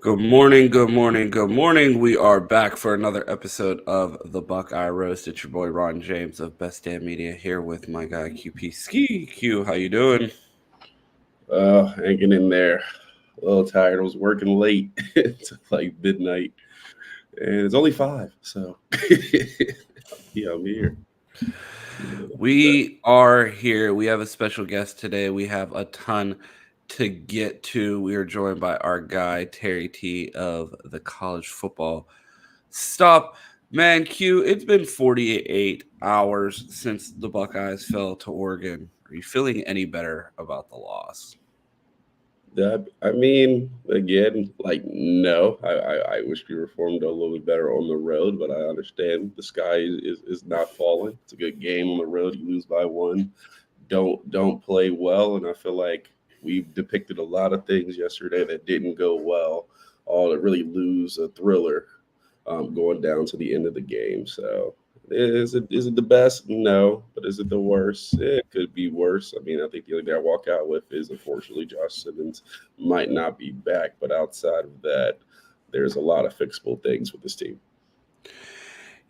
Good morning, good morning, good morning. We are back for another episode of the Buckeye Roast. It's your boy Ron James of Best Damn Media here with my guy QP Ski. Q, how you doing? Hanging in there. A little tired. I was working late to like midnight, and it's only 5. So yeah, I'm here. We are here. We have a special guest today. We have a ton to get to. We are joined by our guy Terry T of the College Football Stop. Man, Q, it's been 48 hours since the Buckeyes fell to Oregon. Are you feeling any better about the loss? I mean, again, like no, I wish we performed a little bit better on the road, but I understand the sky is not falling. It's a good game on the road. You lose by one, don't play well, and I feel like we depicted a lot of things yesterday that didn't go well, all to really lose a thriller going down to the end of the game. So is it the best? No, but is it the worst? It could be worse. I mean, I think the only thing I walk out with is unfortunately Josh Simmons might not be back, but outside of that, there's a lot of fixable things with this team.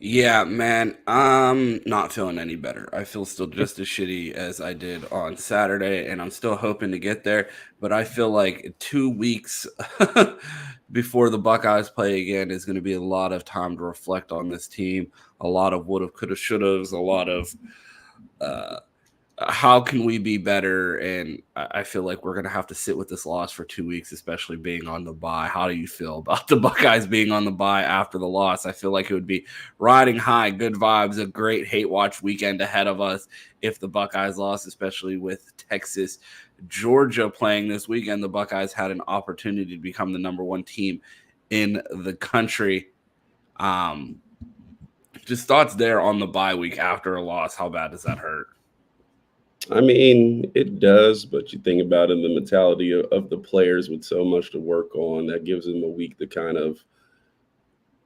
Yeah, man, I'm not feeling any better. I feel still just as shitty as I did on Saturday, and I'm still hoping to get there. But I feel like 2 weeks before the Buckeyes play again is going to be a lot of time to reflect on this team. A lot of would have, could have, should have, a lot of uh, how can we be better? And I feel like we're going to have to sit with this loss for 2 weeks, especially being on the bye. How do you feel about the Buckeyes being on the bye after the loss? I feel like it would be riding high, good vibes, a great hate watch weekend ahead of us if the Buckeyes lost, especially with Texas, Georgia playing this weekend. The Buckeyes had an opportunity to become the number one team in the country. Um, just thoughts there on the bye week after a loss. How bad does that hurt? I mean, it does, but you think about it, the mentality of the players with so much to work on, that gives them a week to kind of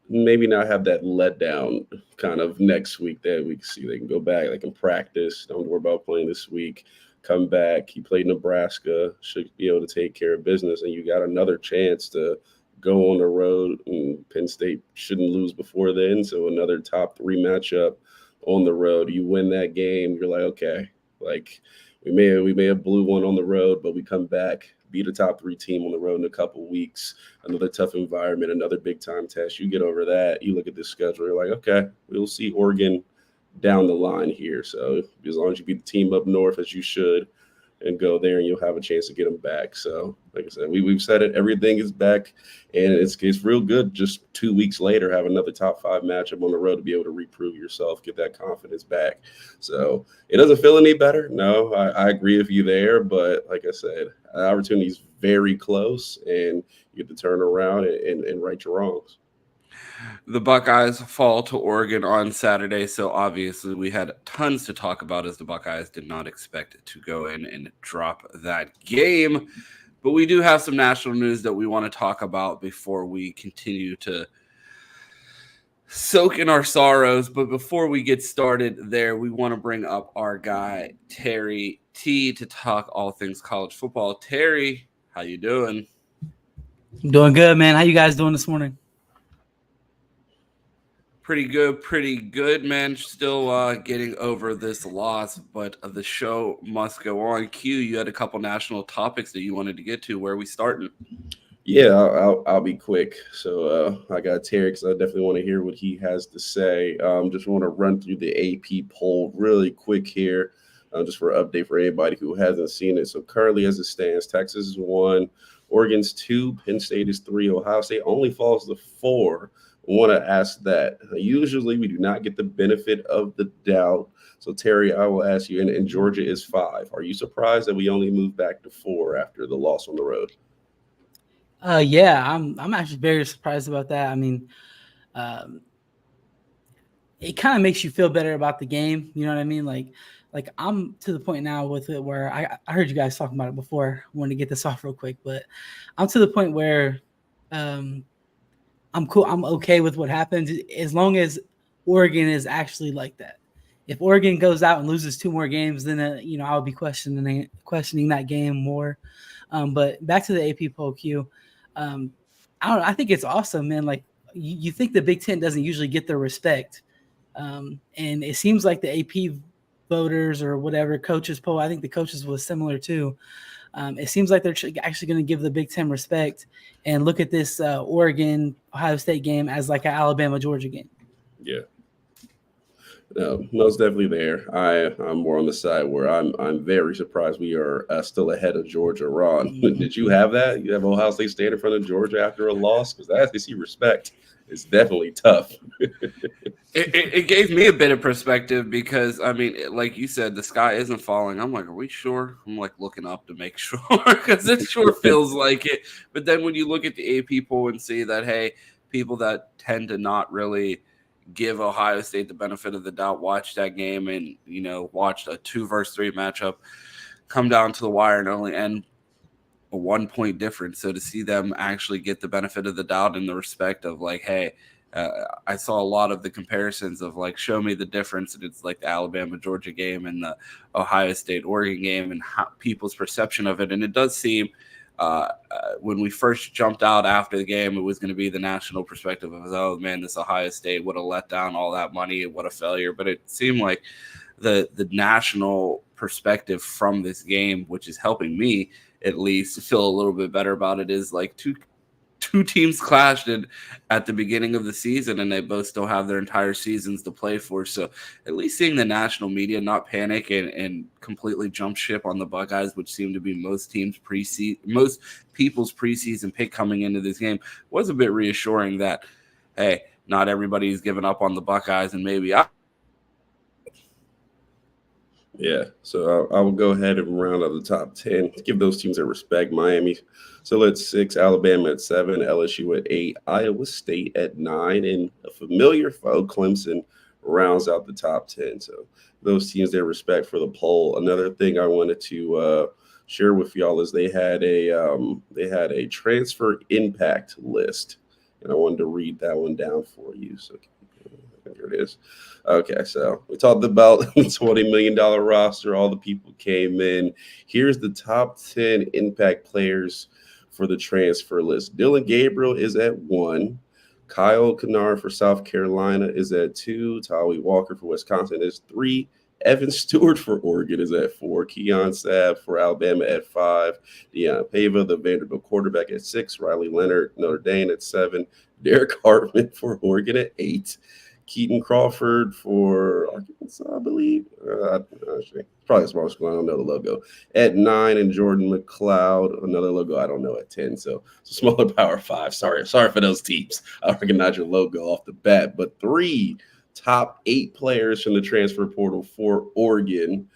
maybe not have that letdown kind of next week that we can see they can go back, they can practice, don't worry about playing this week, come back. He played Nebraska, should be able to take care of business, and you got another chance to go on the road. And Penn State shouldn't lose before then, so another top three matchup on the road. You win that game, you're like, okay, like we may have blew one on the road, but we come back, beat a top three team on the road in a couple weeks, another tough environment, another big time test. You get over that, you look at this schedule, you're like, okay, we'll see Oregon down the line here. So as long as you beat the team up north as you should, and go there, and you'll have a chance to get them back. So, like I said, we've said it. Everything is back, and it's real good. Just 2 weeks later, have another top five matchup on the road to be able to reprove yourself, get that confidence back. So it doesn't feel any better. No, I agree with you there. But like I said, the opportunity is very close, and you get to turn around and right your wrongs. The Buckeyes fall to Oregon on Saturday, so obviously we had tons to talk about as the Buckeyes did not expect to go in and drop that game. But we do have some national news that we want to talk about before we continue to soak in our sorrows. But before we get started there, we want to bring up our guy Terry T to talk all things college football. Terry, how you doing? I'm doing good, man. How you guys doing this morning? Pretty good, man. Still getting over this loss, but the show must go on. Q, you had a couple national topics that you wanted to get to. Where are we starting? Yeah, I'll be quick. So I got Terry because I definitely want to hear what he has to say. Just want to run through the AP poll really quick here, just for an update for anybody who hasn't seen it. So currently, as it stands, Texas is one, Oregon's two, Penn State is three, Ohio State only falls to four. I want to ask that. Usually, we do not get the benefit of the doubt. So Terry, I will ask you, and Georgia is five. Are you surprised that we only moved back to four after the loss on the road? Yeah, I'm actually very surprised about that. I mean, um, it kind of makes you feel better about the game. You know what I mean? Like I'm to the point now with it where I heard you guys talking about it before. I wanted to get this off real quick, but I'm to the point where um, I'm cool. I'm okay with what happens as long as Oregon is actually like that. If Oregon goes out and loses two more games, then I'll be questioning that game more. But back to the AP poll queue. Um, I don't know, I think it's awesome, man. Like you think the Big Ten doesn't usually get their respect. And it seems like the AP voters or whatever coaches poll, I think the coaches was similar too. It seems like they're actually going to give the Big Ten respect and look at this Oregon Ohio State game as like an Alabama Georgia game. Yeah. No, most definitely there. I'm more on the side where I'm very surprised we are still ahead of Georgia. Ron, did you have that? You have Ohio State stand in front of Georgia after a loss? Because the SEC respect is definitely tough. It gave me a bit of perspective because, I mean, like you said, the sky isn't falling. I'm like, are we sure? I'm like looking up to make sure because it sure feels like it. But then when you look at the AP poll and see that, hey, people that tend to not really give Ohio State the benefit of the doubt, watch that game and, you know, watch a 2-3 matchup come down to the wire and only end a 1-point difference. So to see them actually get the benefit of the doubt in the respect of like, hey, I saw a lot of the comparisons of like, show me the difference. And it's like the Alabama Georgia game and the Ohio State Oregon game and how people's perception of it. And it does seem when we first jumped out after the game, it was going to be the national perspective of, oh man, this Ohio State would have let down all that money. What a failure. But it seemed like the national perspective from this game, which is helping me at least feel a little bit better about it, is like two teams clashed at the beginning of the season, and they both still have their entire seasons to play for. So at least seeing the national media not panic and completely jump ship on the Buckeyes, which seemed to be most people's preseason pick coming into this game, was a bit reassuring that, hey, not everybody's given up on the Buckeyes, and maybe Yeah, so I will go ahead and round out the top 10. Give those teams their respect. Miami still at 6, Alabama at 7, LSU at 8, Iowa State at 9, and a familiar foe, Clemson, rounds out the top 10. So those teams their respect for the poll. Another thing I wanted to share with y'all is they had a transfer impact list, and I wanted to read that one down for you. So here it is. Okay, so we talked about the $20 million roster. All the people came in. Here's the top 10 impact players for the transfer list. Dillon Gabriel is at 1. Kyle Kennard for South Carolina is at 2. Tawi Walker for Wisconsin is 3. Evan Stewart for Oregon is at 4. Keon Sabb for Alabama at 5. Deion Pava, the Vanderbilt quarterback, at 6. Riley Leonard, Notre Dame at 7. Derek Hartman for Oregon at 8. Keaton Crawford for Arkansas, I believe. Probably a small school. I don't know the logo. At 9, and Jordan McLeod, another logo I don't know, at 10. So it's a smaller Power 5. Sorry for those teams. I recognize your logo off the bat. But 3 top 8 players from the transfer portal for Oregon,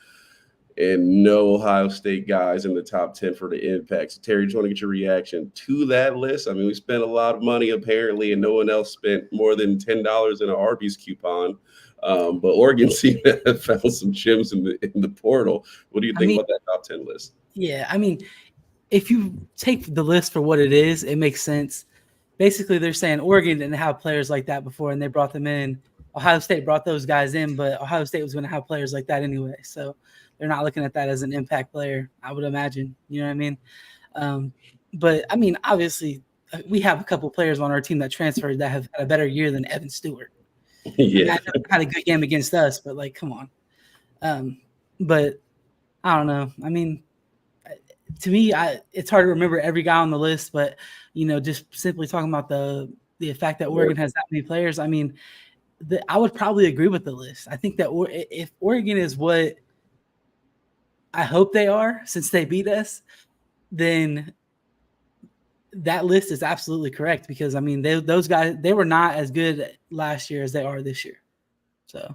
and no Ohio State guys in the top 10 for the impact. So, Terry, just want to get your reaction to that list. I mean, we spent a lot of money apparently, and no one else spent more than $10 in an Arby's coupon. But Oregon seemed to have found some gems in the portal. What do you think about that top 10 list? Yeah, I mean, if you take the list for what it is, it makes sense. Basically, they're saying Oregon didn't have players like that before, and they brought them in. Ohio State brought those guys in, but Ohio State was going to have players like that anyway. So they're not looking at that as an impact player, I would imagine. You know what I mean? But, I mean, obviously, we have a couple players on our team that transferred that have had a better year than Evan Stewart. Yeah. I know had a good game against us, but, like, come on. But I don't know. I mean, to me, it's hard to remember every guy on the list, but, you know, just simply talking about the fact that Oregon has that many players, I mean, I would probably agree with the list. I think that if Oregon is what I hope they are, since they beat us, then that list is absolutely correct because, I mean, those guys, they were not as good last year as they are this year. So.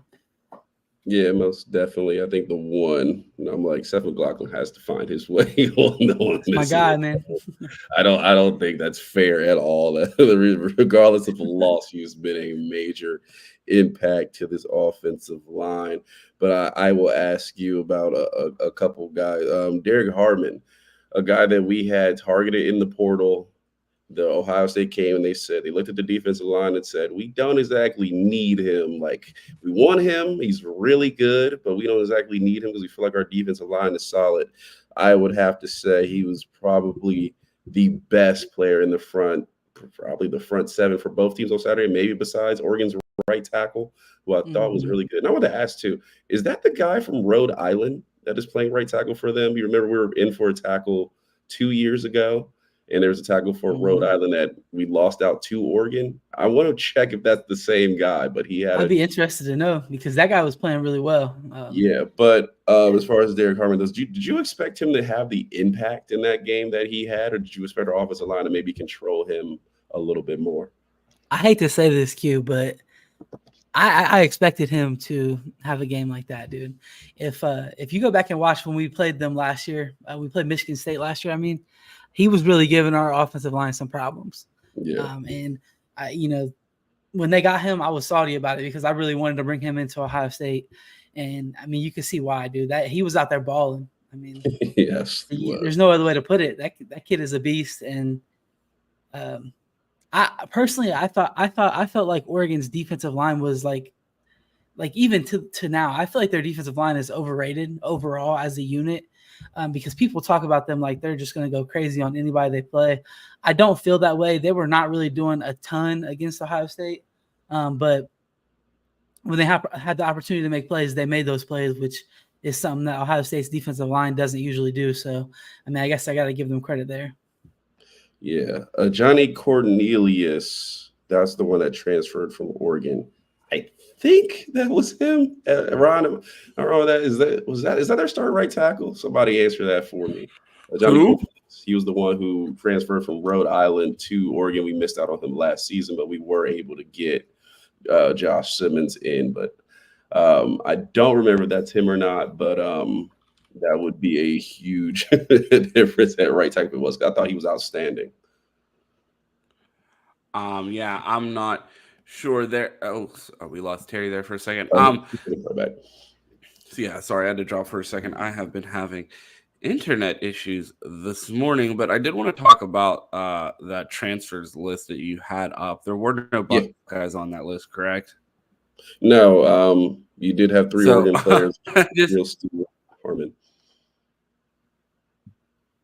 Yeah, most definitely. I think the one, I'm like, Seth McLaughlin has to find his way on this. My guy, man. I don't think that's fair at all. Regardless of the loss, he's been a major impact to this offensive line. But I will ask you about a couple guys. Derek Hartman, a guy that we had targeted in the portal. The Ohio State came and they looked at the defensive line and said, we don't exactly need him. Like, we want him. He's really good, but we don't exactly need him because we feel like our defensive line is solid. I would have to say he was probably the best player in the front probably the front seven for both teams on Saturday, maybe besides Oregon's right tackle, who I thought was really good. And I want to ask too, is that the guy from Rhode Island that is playing right tackle for them? You remember we were in for a tackle 2 years ago, and there was a tackle for Rhode Island that we lost out to Oregon. I want to check if that's the same guy, but he had. I'd be interested to know because that guy was playing really well. Yeah, but as far as Derek Harmon goes, did you expect him to have the impact in that game that he had, or did you expect our offensive line to maybe control him a little bit more? I hate to say this, Q, but I expected him to have a game like that, dude. If you go back and watch when we played them last year, we played Michigan State last year. I mean, he was really giving our offensive line some problems. Yeah. And when they got him, I was salty about it because I really wanted to bring him into Ohio State. And I mean, you can see why, dude. That he was out there balling. I mean, yes, there's no other way to put it. That kid is a beast. And I personally, I felt like Oregon's defensive line was like even to now, I feel like their defensive line is overrated overall as a unit because people talk about them like they're just going to go crazy on anybody they play. I don't feel that way. They were not really doing a ton against Ohio State, but when they had the opportunity to make plays, they made those plays, which is something that Ohio State's defensive line doesn't usually do. So, I mean, I guess I got to give them credit there. Yeah. Johnny Cornelius, that's the one that transferred from Oregon. I think that was him. Ron, I don't know is that their starting right tackle? Somebody answer that for me. Johnny Cornelius, he was the one who transferred from Rhode Island to Oregon. We missed out on him last season, but we were able to get Josh Simmons in. But I don't remember if that's him or not, but that would be a huge difference at right tackle. I thought he was outstanding. Yeah, I'm not sure there. Oh, we lost Terry there for a second. Back. So yeah, sorry, I had to drop for a second. I have been having internet issues this morning, but I did want to talk about that transfers list that you had up. There were no Buckeyes on that list, correct? No, you did have 3 Oregon players. Harmon.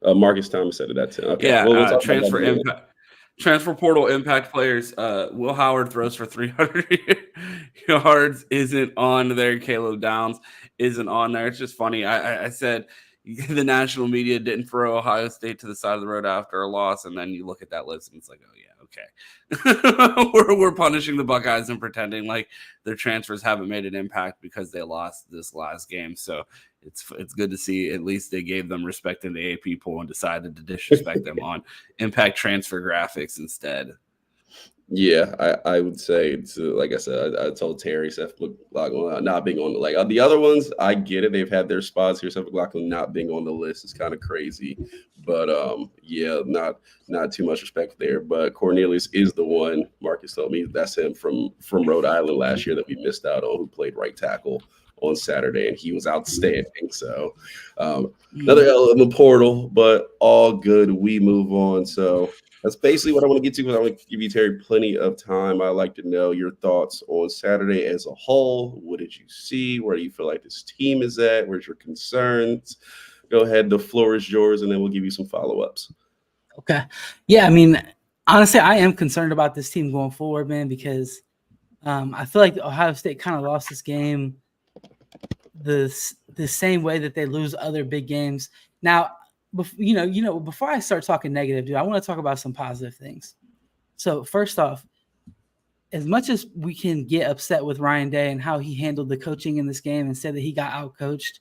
Marcus Thomas said that too. Okay. Yeah, transfer portal impact players. Will Howard throws for 300 yards, isn't on there. Caleb Downs isn't on there. It's just funny. I said the national media didn't throw Ohio State to the side of the road after a loss, and then you look at that list and it's like, oh yeah, okay. we're punishing the Buckeyes and pretending like their transfers haven't made an impact because they lost this last game. So it's good to see at least they gave them respect in the AP poll and decided to disrespect them on impact transfer graphics instead. Yeah, I would say it's like I said, I told Terry Seth McLaughlin not being on the other ones. I get it; they've had their spots here. Seth McLaughlin not being on the list is kind of crazy, but yeah, not too much respect there. But Cornelius is the one. Marcus told me that's him from Rhode Island last year that we missed out on, who played right tackle on Saturday, and he was outstanding. So another L in the portal, but all good. We move on. So. That's basically what I want to get to, because I want to give you, Terry, plenty of time. I'd like to know your thoughts on Saturday as a whole. What did you see? Where do you feel like this team is at? Where's your concerns? Go ahead. The floor is yours, and then we'll give you some follow-ups. Okay. Yeah, I mean, honestly, I am concerned about this team going forward, man, because I feel like Ohio State kind of lost this game the same way that they lose other big games. Now, before I start talking negative, dude, I want to talk about some positive things. So first off, as much as we can get upset with Ryan Day and how he handled the coaching in this game and said that he got outcoached,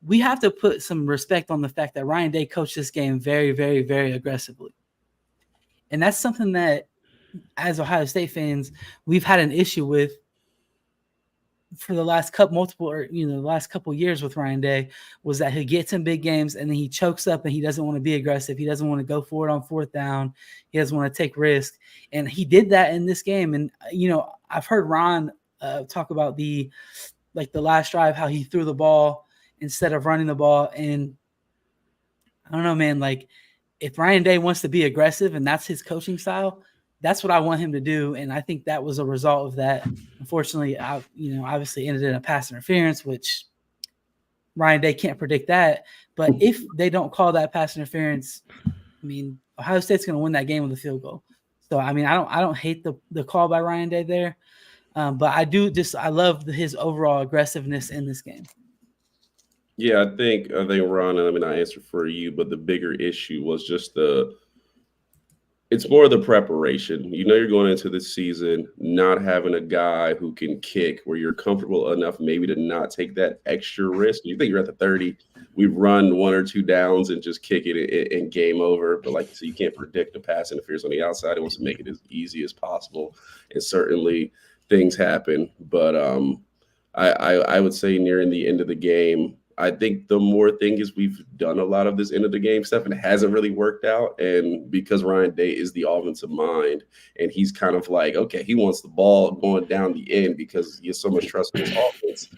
we have to put some respect on the fact that Ryan Day coached this game very, very, very aggressively. And that's something that, as Ohio State fans, we've had an issue with for the last couple years with Ryan Day, was that he gets in big games and then he chokes up and he doesn't want to be aggressive. He doesn't want to go for it on 4th down. He doesn't want to take risks. And he did that in this game. And, I've heard Ron talk about the last drive, how he threw the ball instead of running the ball. And I don't know, man, like if Ryan Day wants to be aggressive and that's his coaching style, that's what I want him to do, and I think that was a result of that. Unfortunately, obviously ended in a pass interference, which Ryan Day can't predict that. But if they don't call that pass interference, I mean, Ohio State's going to win that game with a field goal. So I mean, I don't hate the call by Ryan Day there, but I love his overall aggressiveness in this game. Yeah, I think Ron, and I mean, I answer for you, but the bigger issue was just it's more the preparation. You know, you're going into the season not having a guy who can kick where you're comfortable enough maybe to not take that extra risk. You think you're at the 30, we run 1 or 2 downs and just kick it and game over. But like, so you can't predict the pass interference on the outside. It wants to make it as easy as possible. And certainly things happen. But I would say nearing the end of the game, I think the more thing is we've done a lot of this end of the game stuff and it hasn't really worked out. And because Ryan Day is the offensive mind and he's kind of like, okay, he wants the ball going down the end because he has so much trust in his offense.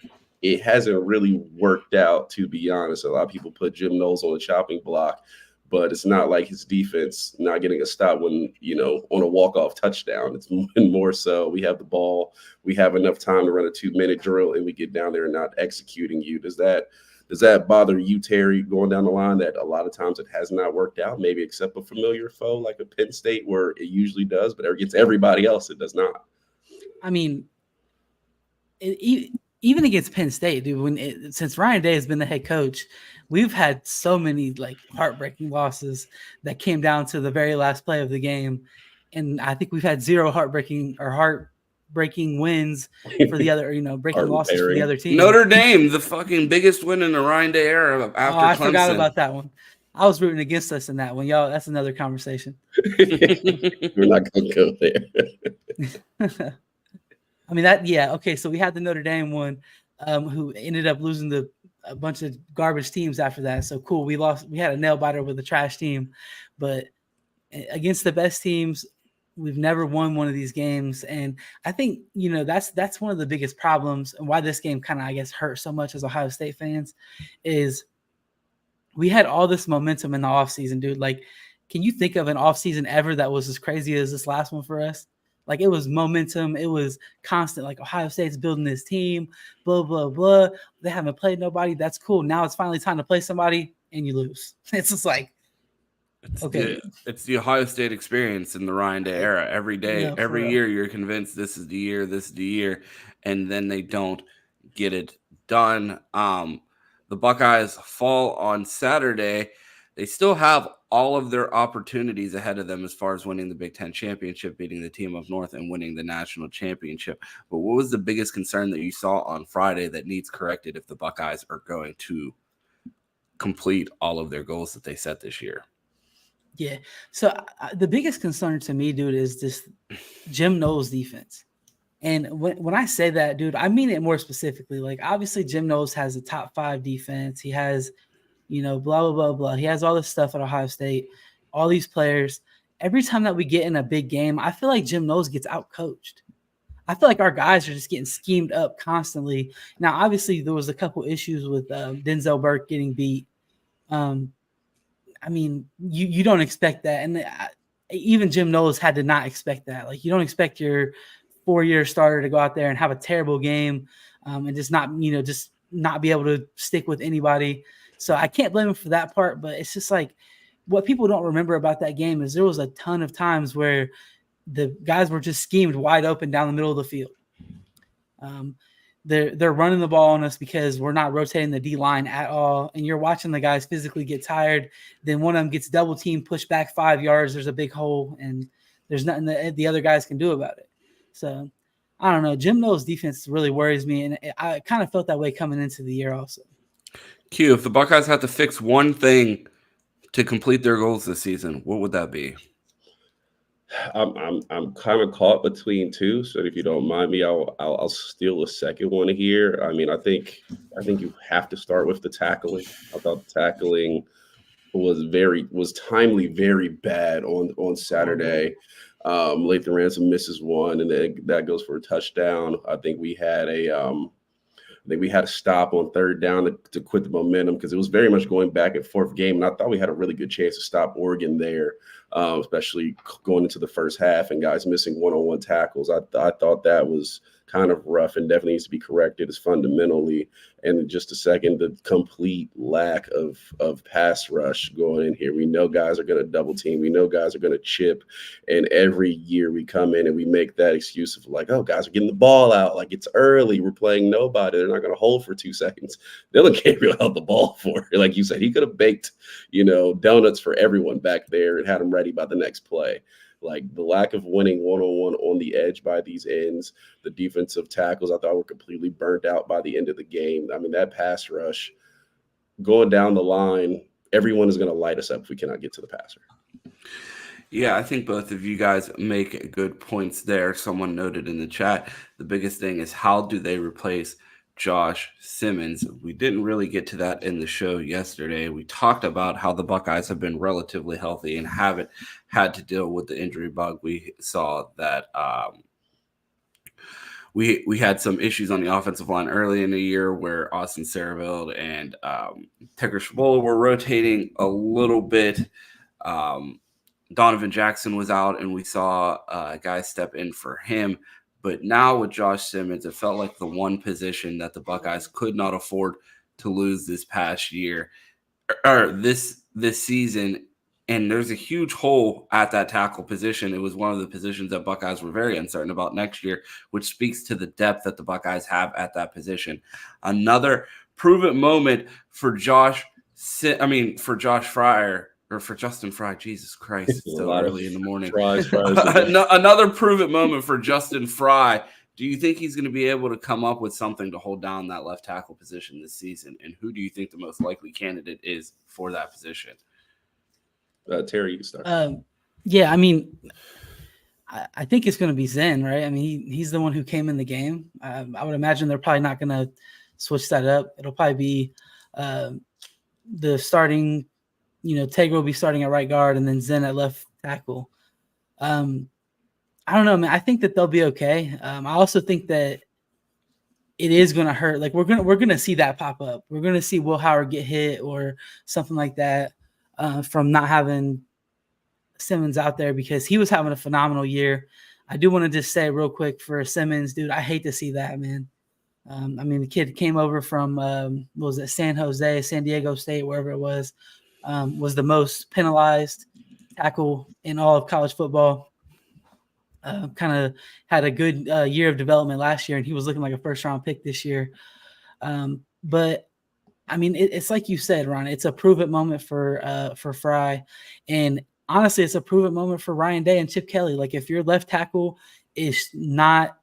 It hasn't really worked out, to be honest. A lot of people put Jim Knowles on the chopping block, but it's not like his defense not getting a stop when, you know, on a walk-off touchdown. It's more so we have the ball, we have enough time to run a 2-minute drill, and we get down there and not executing you. Does that bother you, Terry, going down the line that a lot of times it has not worked out, maybe except a familiar foe like a Penn State where it usually does, but against everybody else it does not? I mean, even against Penn State, dude, since Ryan Day has been the head coach, we've had so many like heartbreaking losses that came down to the very last play of the game. And I think we've had 0 heartbreaking wins for the other, breaking losses for the other team. Notre Dame, the fucking biggest win in the Ryan Day era after Clemson. I forgot about that one. I was rooting against us in that one, y'all. That's another conversation. We're not going to go there. I mean, okay. So we had the Notre Dame one, who ended up losing to a bunch of garbage teams after that. So cool. We had a nail biter with a trash team, but against the best teams, we've never won one of these games. And I think, that's one of the biggest problems and why this game kind of, I guess, hurt so much as Ohio State fans is we had all this momentum in the offseason, dude. Like, can you think of an offseason ever that was as crazy as this last one for us? Like, it was momentum. It was constant. Like, Ohio State's building this team, blah, blah, blah. They haven't played nobody. That's cool. Now it's finally time to play somebody, and you lose. It's just like, it's the Ohio State experience in the Ryan Day era. Every day, every year, you're convinced this is the year, and then they don't get it done. The Buckeyes fall on Saturday. They still have all of their opportunities ahead of them as far as winning the Big Ten championship, beating the team up north, and winning the national championship. But what was the biggest concern that you saw on Friday that needs corrected if the Buckeyes are going to complete all of their goals that they set this year? Yeah. So the biggest concern to me, dude, is this Jim Knowles defense. And when I say that, dude, I mean it more specifically. Like, obviously, Jim Knowles has a top 5 defense. He has, blah, blah, blah, blah. He has all this stuff at Ohio State, all these players. Every time that we get in a big game, I feel like Jim Knowles gets out-coached. I feel like our guys are just getting schemed up constantly. Now, obviously, there was a couple issues with Denzel Burke getting beat. I mean, you don't expect that. And even Jim Knowles had to not expect that. Like, you don't expect your 4-year starter to go out there and have a terrible game and just not be able to stick with anybody. So I can't blame him for that part, but it's just like what people don't remember about that game is there was a ton of times where the guys were just schemed wide open down the middle of the field. They're running the ball on us because we're not rotating the D line at all. And you're watching the guys physically get tired. Then one of them gets double teamed, pushed back 5 yards. There's a big hole and there's nothing that the other guys can do about it. So I don't know. Jim Knowles' defense really worries me. And I kind of felt that way coming into the year also. Q, if the Buckeyes had to fix one thing to complete their goals this season, what would that be? I'm kind of caught between two. So if you don't mind me, I'll steal a second one here. I mean, I think you have to start with the tackling. I thought the tackling was timely, very bad on Saturday. Lathan Ransom misses one, and then that goes for a touchdown. I think we had a stop on 3rd down to quit the momentum because it was very much going back and forth game. And I thought we had a really good chance to stop Oregon there. especially going into the first half and guys missing one-on-one tackles. I thought that was kind of rough and definitely needs to be corrected as fundamentally. And in just a second, the complete lack of pass rush going in here. We know guys are going to double team. We know guys are going to chip. And every year we come in and we make that excuse of like, oh, guys are getting the ball out. Like, it's early. We're playing nobody. They're not going to hold for 2 seconds. Dillon Gabriel held the ball for it. Like you said, he could have baked, donuts for everyone back there and had them ready by the next play. Like, the lack of winning one-on-one on the edge by these ends, the defensive tackles I thought were completely burnt out by the end of the game. I mean, that pass rush going down the line, everyone is going to light us up if we cannot get to the passer. Yeah, I think both of you guys make good points there. Someone noted in the chat, the biggest thing is how do they replace Josh Simmons? We didn't really get to that in the show yesterday. We talked about how the Buckeyes have been relatively healthy and haven't had to deal with the injury bug. We saw that we had some issues on the offensive line early in the year where Austin Sareveld and Tegra Shabola were rotating a little bit. Donovan Jackson was out, and we saw guys step in for him. But now with Josh Simmons, it felt like the one position that the Buckeyes could not afford to lose this past year or this season. And there's a huge hole at that tackle position. It was one of the positions that Buckeyes were very uncertain about next year, which speaks to the depth that the Buckeyes have at that position. Another prove-it moment for Josh Fryer. Or for Justin Fry, Jesus Christ, it's so early in the morning. Another prove-it moment for Justin Fry. Do you think he's going to be able to come up with something to hold down that left tackle position this season? And who do you think the most likely candidate is for that position? Terry, you can start. I mean, I think it's going to be Zen, right? I mean, he's the one who came in the game. I would imagine they're probably not going to switch that up. It'll probably be the starting – Tegra will be starting at right guard and then Zen at left tackle. I don't know, man. I think that they'll be okay. I also think that it is going to hurt. Like, we're going to see that pop up. We're going to see Will Howard get hit or something like that from not having Simmons out there because he was having a phenomenal year. I do want to just say real quick for Simmons, dude, I hate to see that, man. I mean, the kid came over from, San Diego State, wherever it was the most penalized tackle in all of college football. Kind of had a good year of development last year, and he was looking like a first-round pick this year. But, I mean, it's like you said, Ron, it's a prove-it moment for Fry. And, honestly, it's a prove-it moment for Ryan Day and Chip Kelly. Like, if your left tackle is not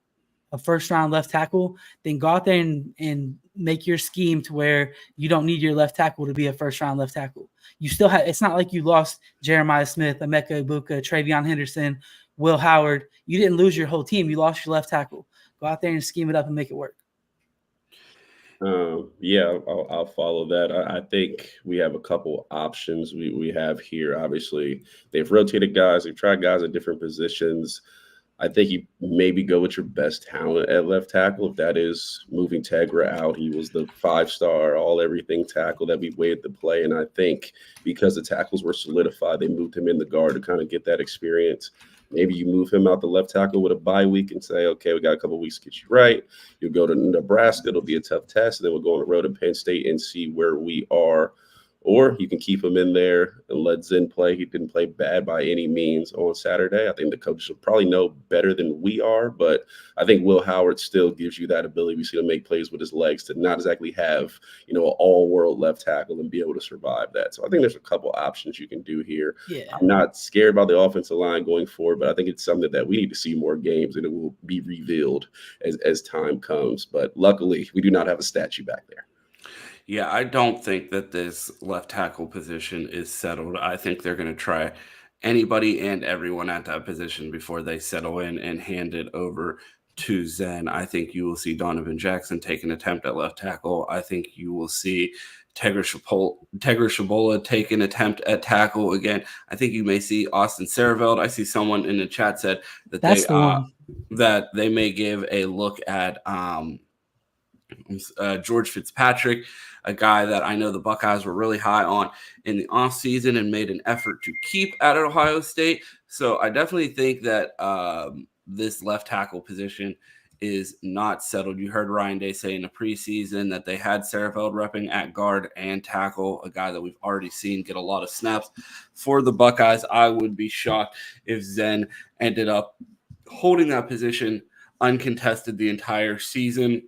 a first-round left tackle, then go out there and make your scheme to where you don't need your left tackle to be a first-round left tackle. You still have – it's not like you lost Jeremiah Smith, Emeka Ibuka, Travion Henderson, Will Howard. You didn't lose your whole team. You lost your left tackle. Go out there and scheme it up and make it work. I'll follow that. I think we have a couple options we have here. Obviously, they've rotated guys. They've tried guys at different positions. I think you maybe go with your best talent at left tackle. If that is moving Tegra out, he was the 5-star all-everything tackle that we waited to play. And I think because the tackles were solidified, they moved him in the guard to kind of get that experience. Maybe you move him out the left tackle with a bye week and say, okay, we got a couple of weeks to get you right. You'll go to Nebraska. It'll be a tough test. And then we'll go on the road to Penn State and see where we are. Or you can keep him in there and let Zen play. He didn't play bad by any means on Saturday. I think the coaches will probably know better than we are, but I think Will Howard still gives you that ability we see to make plays with his legs to not exactly have, an all-world left tackle and be able to survive that. So I think there's a couple options you can do here. Yeah. I'm not scared about the offensive line going forward, but I think it's something that we need to see more games and it will be revealed as time comes. But luckily, we do not have a statue back there. Yeah, I don't think that this left tackle position is settled. I think they're going to try anybody and everyone at that position before they settle in and hand it over to Zen. I think you will see Donovan Jackson take an attempt at left tackle. I think you will see Tegra Shabola take an attempt at tackle again. I think you may see Austin Sareveld. I see someone in the chat said that that they may give a look at George Fitzpatrick, a guy that I know the Buckeyes were really high on in the offseason and made an effort to keep at Ohio State. So I definitely think that this left tackle position is not settled. You heard Ryan Day say in the preseason that they had Sarafeld repping at guard and tackle, a guy that we've already seen get a lot of snaps for the Buckeyes. I would be shocked if Zen ended up holding that position uncontested the entire season.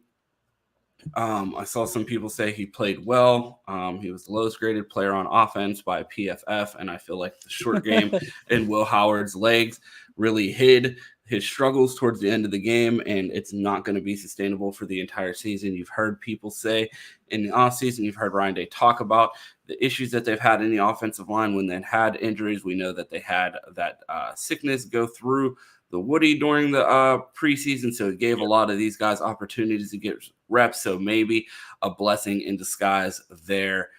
I saw some people say he played well. He was the lowest graded player on offense by PFF, and I feel like the short game and Will Howard's legs really hid his struggles towards the end of the game, and it's not going to be sustainable for the entire season. You've heard people say in the offseason, you've heard Ryan Day talk about the issues that they've had in the offensive line when they had injuries. We know that they had that sickness go through the Woody during the preseason, so it gave a lot of these guys opportunities to get reps, so maybe a blessing in disguise there.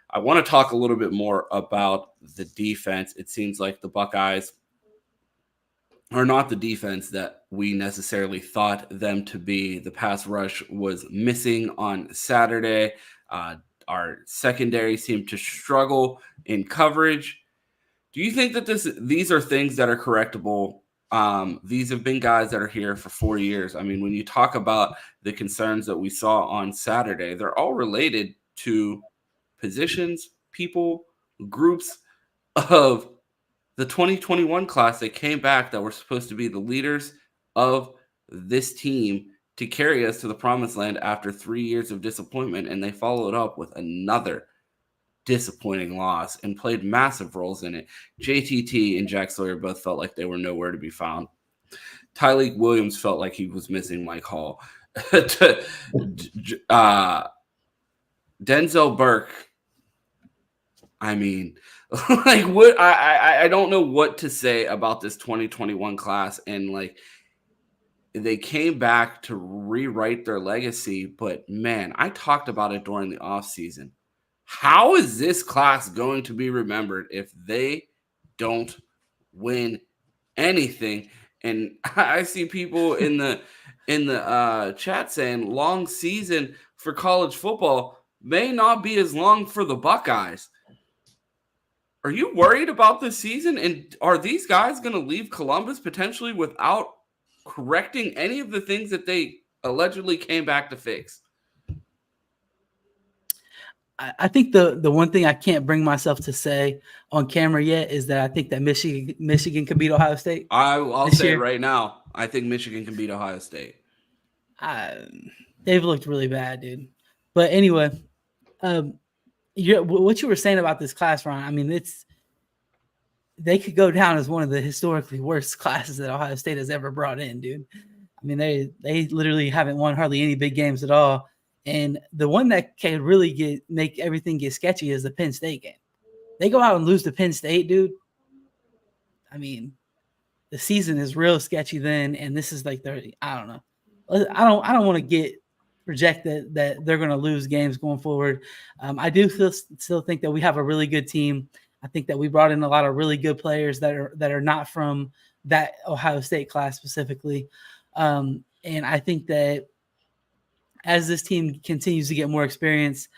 I want to talk a little bit more about the defense. It seems like the Buckeyes are not the defense that we necessarily thought them to be. The pass rush was missing on Saturday. Our secondary seemed to struggle in coverage. Do you think that these are things that are correctable? These have been guys that are here for 4 years. I mean, when you talk about the concerns that we saw on Saturday, they're all related to positions, people, groups of the 2021 class that came back that were supposed to be the leaders of this team to carry us to the promised land after 3 years of disappointment. And they followed up with another disappointing loss and played massive roles in it. JTT and Jack Sawyer both felt like they were nowhere to be found. Tyleik Williams felt like he was missing Mike Hall. Denzel Burke, I mean, like what I don't know what to say about this 2021 class, and like they came back to rewrite their legacy, but man, I talked about it during the offseason. How is this class going to be remembered if they don't win anything? And I see people in the chat saying long season for college football may not be as long for the Buckeyes. Are you worried about this season? And are these guys going to leave Columbus potentially without correcting any of the things that they allegedly came back to fix? I think the one thing I can't bring myself to say on camera yet is that I think that Michigan can beat Ohio State. I'll say it right now. I think Michigan can beat Ohio State. They've looked really bad, dude. But anyway, what you were saying about this class, Ron, I mean, they could go down as one of the historically worst classes that Ohio State has ever brought in, dude. I mean, they literally haven't won hardly any big games at all. And the one that can really make everything get sketchy is the Penn State game. They go out and lose to Penn State, dude. I mean, the season is real sketchy then, and this is like I don't know. I don't want to project that they're going to lose games going forward. I do still think that we have a really good team. I think that we brought in a lot of really good players that are not from that Ohio State class specifically. And I think that as this team continues to get more experience,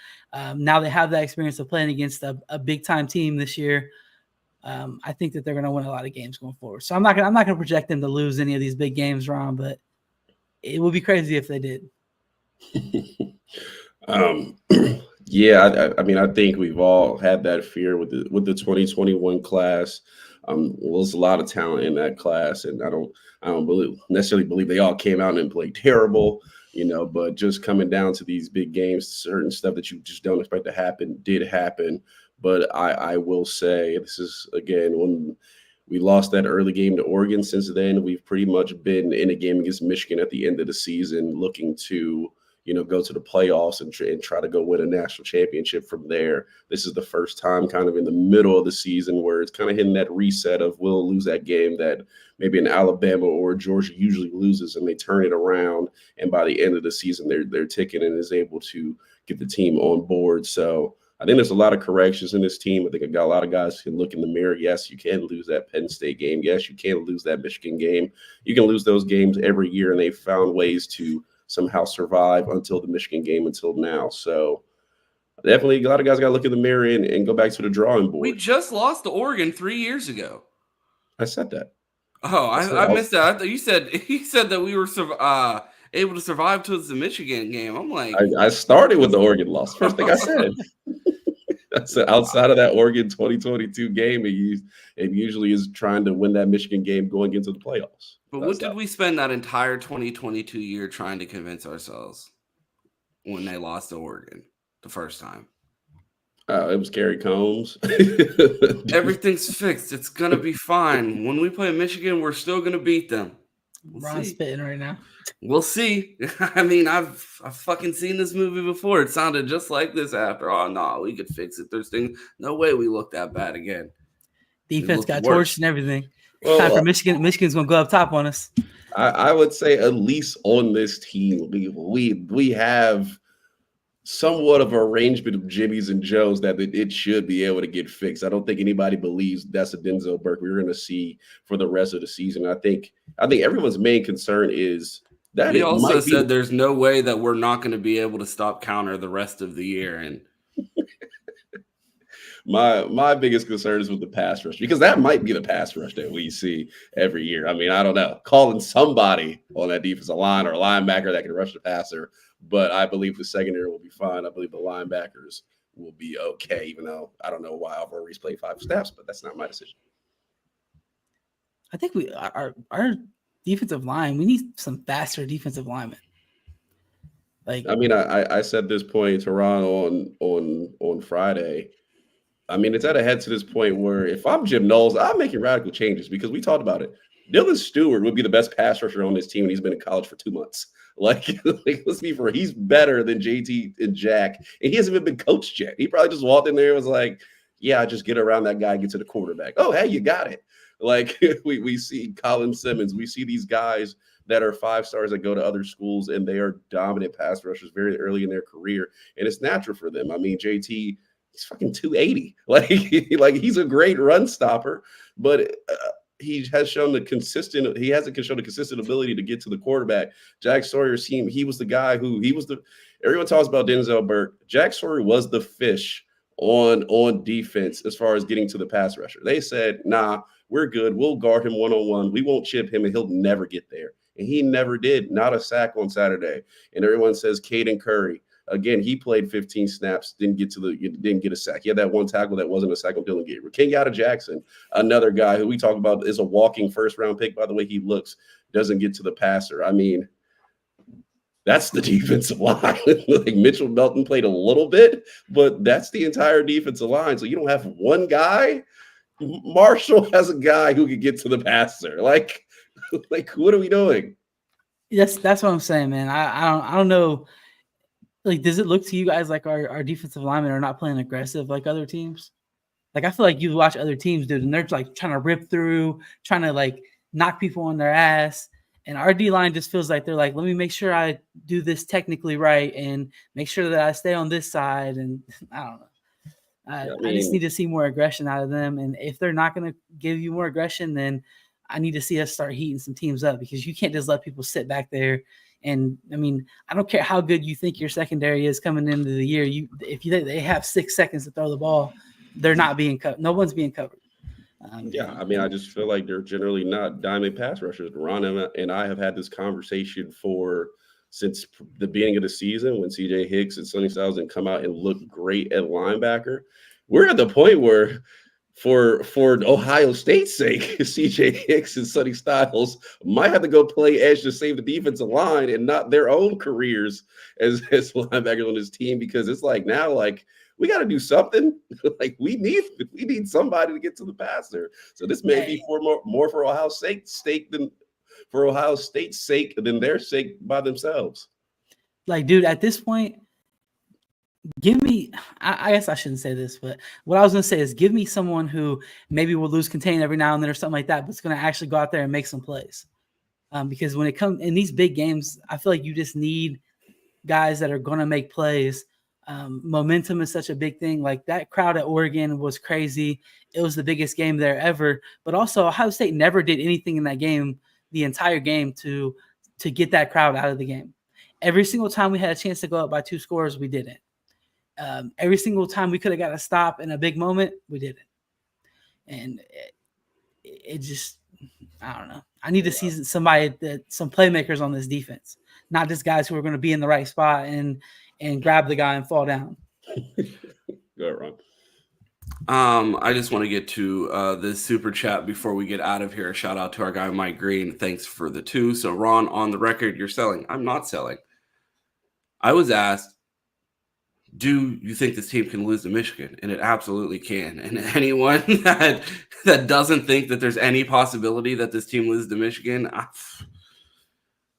now they have that experience of playing against a big time team this year. I think that they're going to win a lot of games going forward. So I'm not going to project them to lose any of these big games, Ron, but it would be crazy if they did. Yeah, I mean, I think we've all had that fear with the 2021 class. There's a lot of talent in that class, and I don't necessarily believe they all came out and played terrible, but just coming down to these big games, certain stuff that you just don't expect to happen did happen. But I will say this is, again, when we lost that early game to Oregon. Since then, we've pretty much been in a game against Michigan at the end of the season looking to go to the playoffs and try to go win a national championship from there. This is the first time kind of in the middle of the season where it's kind of hitting that reset of we'll lose that game that maybe an Alabama or Georgia usually loses, and they turn it around. And by the end of the season, they're ticking and is able to get the team on board. So I think there's a lot of corrections in this team. I think I got a lot of guys who can look in the mirror. Yes, you can lose that Penn State game. Yes, you can lose that Michigan game. You can lose those games every year, and they've found ways to somehow survive until the Michigan game until now. So definitely a lot of guys got to look in the mirror and go back to the drawing board. We just lost to Oregon 3 years ago. I said that. Oh, I missed that. I thought you said that we were able to survive towards the Michigan game. I'm like, I started with the Oregon loss. First thing I said. I said outside of that Oregon 2022 game, it usually is trying to win that Michigan game going into the playoffs. But what did we spend that entire 2022 year trying to convince ourselves when they lost to Oregon the first time? It was Gary Combs. Everything's fixed. It's gonna be fine. When we play Michigan, we're still gonna beat them. Ron's spitting right now. We'll see. I mean, I've fucking seen this movie before. It sounded just like this after. Oh no, we could fix it. There's things. No way we look that bad again. Defense got torched and everything. Well, time for Michigan. Michigan's gonna go up top on us. I would say at least on this team, we have somewhat of an arrangement of Jimmys and Joes that it should be able to get fixed. I don't think anybody believes that's a Denzel Burke we're going to see for the rest of the season. I think everyone's main concern is that he also said there's no way that we're not going to be able to stop counter the rest of the year. And my biggest concern is with the pass rush, because that might be the pass rush that we see every year. I mean, I don't know, calling somebody on that defensive line or a linebacker that can rush the passer. But I believe the secondary will be fine. I believe the linebackers will be okay, even though I don't know why Alvaro Reese played 5 snaps, but that's not my decision. I think our defensive line, we need some faster defensive linemen. Like, I mean, I said this point to Ron on Friday. I mean, it's at a head to this point where if I'm Jim Knowles, I'm making radical changes, because we talked about it. Dylan Stewart would be the best pass rusher on this team, and he's been in college for 2 months. Like let's be fair, he's better than JT and Jack, and he hasn't even been coached yet. He probably just walked in there and was like, yeah, just get around that guy, get to the quarterback. Oh, hey, you got it. Like we see Colin Simmons, we see these guys that are 5 stars that go to other schools, and they are dominant pass rushers very early in their career, and it's natural for them. I mean, JT, he's fucking 280. Like he's a great run stopper, but he hasn't shown the consistent ability to get to the quarterback. Jack Sawyer's team, he was the guy everyone talks about Denzel Burke. Jack Sawyer was the fish on defense as far as getting to the pass rusher. They said, nah, we're good. We'll guard him one-on-one. We won't chip him and he'll never get there. And he never did. Not a sack on Saturday. And everyone says Caden Curry. Again, he played 15 snaps, didn't get a sack. He had that one tackle that wasn't a sack on Dylan Gabriel. Kenyatta Jackson, another guy who we talk about is a walking first-round pick by the way he looks, doesn't get to the passer. I mean, that's the defensive line. Like Mitchell Melton played a little bit, but that's the entire defensive line. So you don't have one guy. Marshall has a guy who can get to the passer. Like what are we doing? That's what I'm saying, man. I don't know. Like, does it look to you guys like our defensive linemen are not playing aggressive like other teams? Like, I feel like you watch other teams, dude, and they're like trying to rip through, trying to like knock people on their ass. And our D line just feels like they're like, let me make sure I do this technically right and make sure that I stay on this side. And I don't know. I just need to see more aggression out of them. And if they're not going to give you more aggression, then I need to see us start heating some teams up, because you can't just let people sit back there. And I mean, I don't care how good you think your secondary is coming into the year. If they have 6 seconds to throw the ball, they're not being covered. No one's being covered. I mean, I just feel like they're generally not diamond pass rushers. Ron and I have had this conversation since the beginning of the season when CJ Hicks and Sonny Styles didn't come out and look great at linebacker. We're at the point where, for Ohio State's sake, CJ Hicks and Sonny Styles might have to go play edge to save the defensive line and not their own careers as linebackers on this team, because it's like now, like, we got to do something. Like we need somebody to get to the passer. So this may be more for Ohio State's sake than their sake by themselves. Like, dude, at this point, give me, I guess I shouldn't say this, but what I was going to say is give me someone who maybe will lose contain every now and then or something like that, but it's going to actually go out there and make some plays. Because when it comes in these big games, I feel like you just need guys that are going to make plays. Momentum is such a big thing. Like that crowd at Oregon was crazy. It was the biggest game there ever, but also Ohio State never did anything in that game, the entire game, to get that crowd out of the game. every single time we had a chance to go up by 2 scores, we didn't. Every single time we could have got a stop in a big moment, we didn't. And it just, I don't know. I need to see some playmakers on this defense, not just guys who are going to be in the right spot and grab the guy and fall down. Go ahead, Ron. I just want to get to this super chat before we get out of here. Shout out to our guy Mike Green. Thanks for the 2. So Ron, on the record, you're selling. I'm not selling. I was asked, do you think this team can lose to Michigan? And it absolutely can. And anyone that doesn't think that there's any possibility that this team loses to Michigan,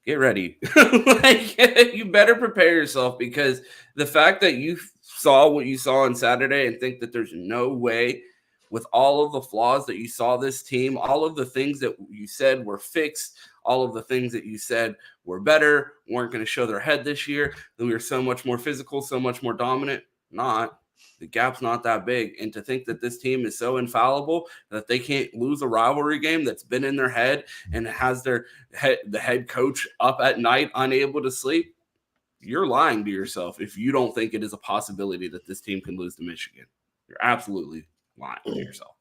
get ready. You better prepare yourself, because the fact that you saw what you saw on Saturday and think that there's no way, with all of the flaws that you saw this team, all of the things that you said were fixed, all of the things that you said were better, weren't going to show their head this year, that we were so much more physical, so much more dominant. Not. The gap's not that big. And to think that this team is so infallible that they can't lose a rivalry game that's been in their head and has the head coach up at night unable to sleep, you're lying to yourself if you don't think it is a possibility that this team can lose to Michigan. You're absolutely lying to yourself.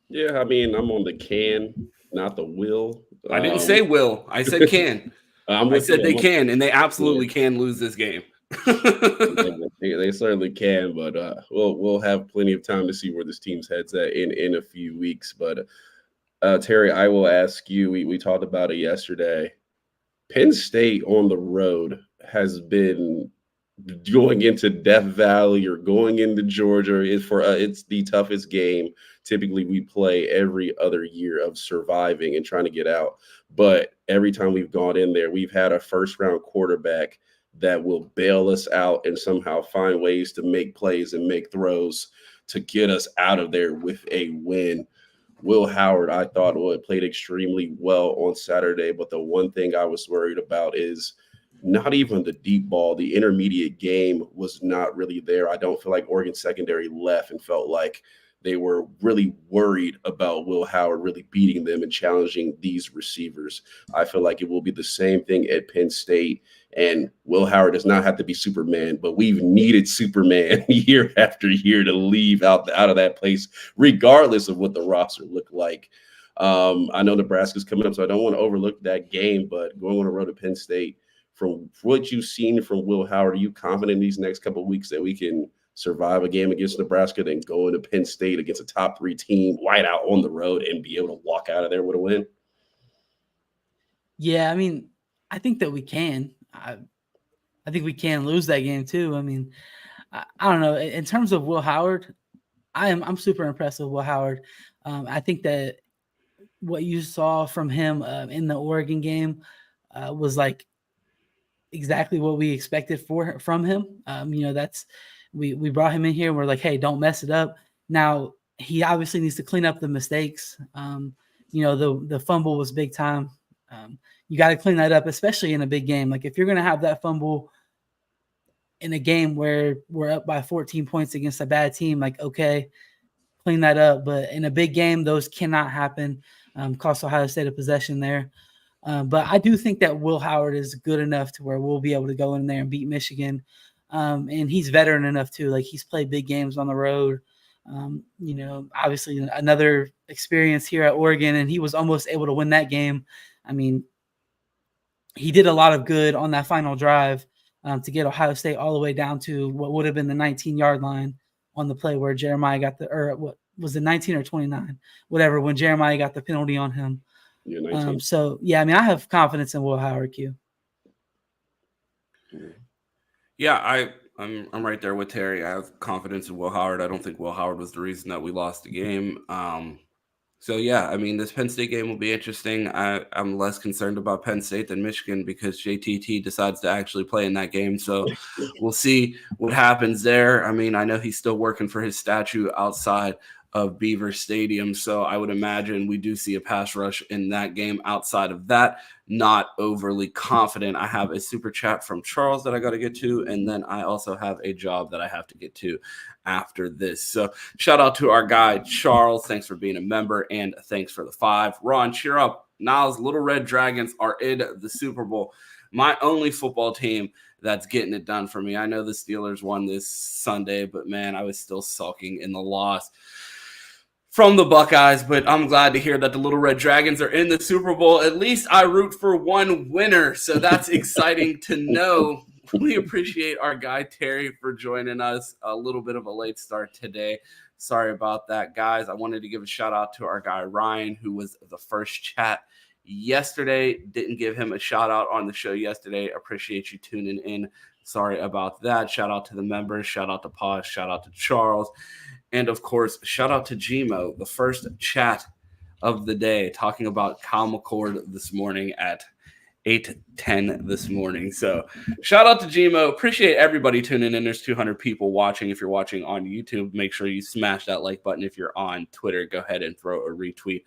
Yeah, I mean, I'm on the can, not the will. I didn't say will. I said can. I said they can, and they absolutely can lose this game. They certainly can, but we'll have plenty of time to see where this team's heads at in a few weeks. But Terry, I will ask you. We talked about it yesterday. Penn State on the road has been going into Death Valley or going into Georgia. It's the toughest game. Typically, we play every other year of surviving and trying to get out. But every time we've gone in there, we've had a first-round quarterback that will bail us out and somehow find ways to make plays and make throws to get us out of there with a win. Will Howard, I thought, played extremely well on Saturday, but the one thing I was worried about is not even the deep ball. The intermediate game was not really there. I don't feel like Oregon secondary left and felt like they were really worried about Will Howard really beating them and challenging these receivers. I feel like it will be the same thing at Penn State. And Will Howard does not have to be Superman, but we've needed Superman year after year to leave out of that place, regardless of what the roster looked like. I know Nebraska's coming up, so I don't want to overlook that game, but going on the road to Penn State, from what you've seen from Will Howard, are you confident in these next couple of weeks that we can survive a game against Nebraska, then go into Penn State against a top 3 team, white out on the road, and be able to walk out of there with a win? Yeah, I mean, I think that we can. I think we can lose that game too. I mean, I don't know. In terms of Will Howard, I'm super impressed with Will Howard. I think that what you saw from him in the Oregon game was like exactly what we expected from him. That's we brought him in here. And we're like, hey, don't mess it up. Now he obviously needs to clean up the mistakes. The fumble was big time. You got to clean that up, especially in a big game. Like if you're going to have that fumble in a game where we're up by 14 points against a bad team, like, okay, clean that up. But in a big game, those cannot happen. Cost Ohio State a possession there. But I do think that Will Howard is good enough to where we'll be able to go in there and beat Michigan. And he's veteran enough too. Like he's played big games on the road. Obviously another experience here at Oregon, and he was almost able to win that game. I mean, he did a lot of good on that final drive to get Ohio State all the way down to what would have been the 19-yard line on the play where Jeremiah got what was it, 19 or 29, whatever, when Jeremiah got the penalty on him. Yeah, I mean, I have confidence in Will Howard, Q. Yeah, I'm right there with Terry. I have confidence in Will Howard. I don't think Will Howard was the reason that we lost the game. So, yeah, I mean, this Penn State game will be interesting. I'm less concerned about Penn State than Michigan because JTT decides to actually play in that game. So we'll see what happens there. I mean, I know he's still working for his statue outside of Beaver Stadium. So I would imagine we do see a pass rush in that game. Outside of that, not overly confident. I have a super chat from Charles that I got to get to, and then I also have a job that I have to get to after this. So shout out to our guy, Charles. Thanks for being a member, and thanks for the 5. Ron, cheer up. Niles, Little Red Dragons are in the Super Bowl. My only football team that's getting it done for me. I know the Steelers won this Sunday, but man, I was still sulking in the loss from the Buckeyes, but I'm glad to hear that the Little Red Dragons are in the Super Bowl. At least I root for one winner, so that's exciting to know. We appreciate our guy Terry for joining us. A little bit of a late start today. Sorry about that, guys. I wanted to give a shout out to our guy Ryan, who was the first chat yesterday. Didn't give him a shout out on the show yesterday. Appreciate you tuning in. Sorry about that. Shout out to the members. Shout out to Paz. Shout out to Charles. And of course, shout out to Gmo, the first chat of the day, talking about Kyle McCord this morning at 8:10 this morning. So shout out to Gmo. Appreciate everybody tuning in. There's 200 people watching. If you're watching on YouTube, make sure you smash that like button. If you're on Twitter, go ahead and throw a retweet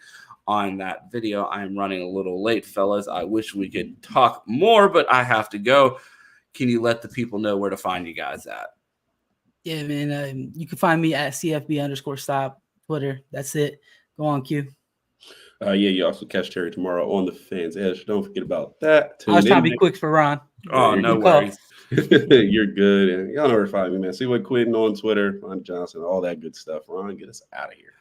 on that video. I'm running a little late, fellas. I wish we could talk more, but I have to go. Can you let the people know where to find you guys at? Yeah, man. You can find me at CFB_stop Twitter. That's it. Go on, Q. You also catch Terry tomorrow on the Fans Edge. Don't forget about that. I was trying to be quick for Ron. Oh, no worries. You're good. And y'all know where to find me, man. See what Quinn on Twitter, Ron Johnson, all that good stuff. Ron, get us out of here.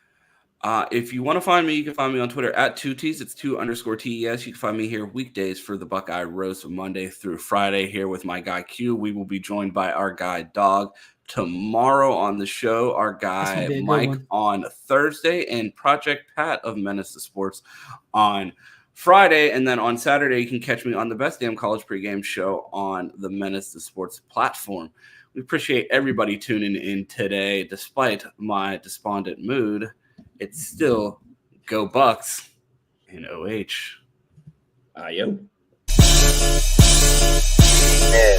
If you want to find me, you can find me on Twitter at 2Ts. It's 2_TES. You can find me here weekdays for the Buckeye Roast, Monday through Friday, here with my guy Q. We will be joined by our guy Dog tomorrow on the show, our guy Mike on Thursday, and Project Pat of Menace to Sports on Friday. And then on Saturday, you can catch me on the Best Damn College Pregame Show on the Menace to Sports platform. We appreciate everybody tuning in today. Despite my despondent mood, it's still go Bucks in OH. Ayo. Yeah.